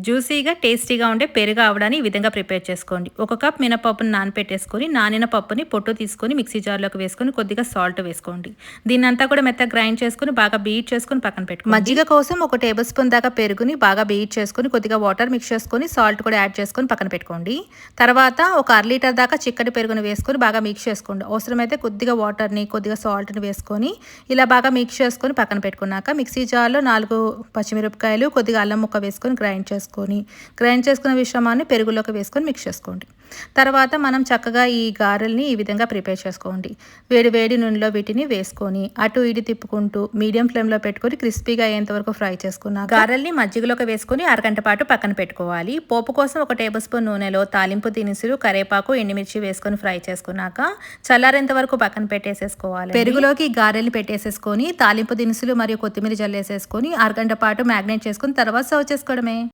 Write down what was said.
జ్యూసీగా టేస్టీగా ఉండే పెరుగు ఆవడాన్ని ఈ విధంగా ప్రిపేర్ చేసుకోండి. ఒక కప్ మినపప్పుని నానపెట్టేసుకొని నానిన పప్పుని పొట్టు తీసుకొని మిక్సీ జార్లోకి వేసుకొని కొద్దిగా సాల్ట్ వేసుకోండి. దీన్నంతా కూడా మెత్తగా గ్రైండ్ చేసుకొని బాగా బీట్ చేసుకొని పక్కన పెట్టుకోండి. మజ్జిగ కోసం ఒక టేబుల్ స్పూన్ దాకా పెరుగుని బాగా బీట్ చేసుకొని కొద్దిగా వాటర్ మిక్స్ చేసుకొని సాల్ట్ కూడా యాడ్ చేసుకొని పక్కన పెట్టుకోండి. తర్వాత ఒక 1/2 లీటర్ దాకా చిక్కటి పెరుగుని వేసుకొని బాగా మిక్స్ చేసుకోండి. అవసరమైతే కొద్దిగా వాటర్ని కొద్దిగా సాల్ట్ని వేసుకొని ఇలా బాగా మిక్స్ చేసుకొని పక్కన పెట్టుకున్నాక మిక్సీ జార్లో 4 పచ్చిమిరపకాయలు కొద్దిగా అల్లం ముక్క వేసుకొని గ్రైండ్ చేసుకున్న మిశ్రమాన్ని పెరుగులోకి వేసుకొని మిక్స్ చేసుకోండి. తర్వాత మనం చక్కగా ఈ గారెల్ని ఈ విధంగా ప్రిపేర్ చేసుకోండి. వేడి నూనెలో వీటిని వేసుకొని అటు ఇటు తిప్పుకుంటూ మీడియం ఫ్లేమ్లో పెట్టుకొని క్రిస్పీగా అయ్యేంత వరకు ఫ్రై చేసుకున్నాక గారెల్ని మజ్జిగలోకి వేసుకొని అరగంట పాటు పక్కన పెట్టుకోవాలి. పోపు కోసం ఒక టేబుల్ స్పూన్ నూనెలో తాలింపు దినుసులు, కరేపాకు, ఎండుమిర్చి వేసుకొని ఫ్రై చేసుకున్నాక చల్లారేంత వరకు పక్కన పెట్టేసేసుకోవాలి. పెరుగులోకి గారెల్ని పెట్టేసేసుకొని తాలింపు దినుసులు మరియు కొత్తిమీర జల్లేసేసుకొని అరగంట పాటు మ్యాగ్నేట్ చేసుకుని తర్వాత సర్వ్ చేసుకోవడమే.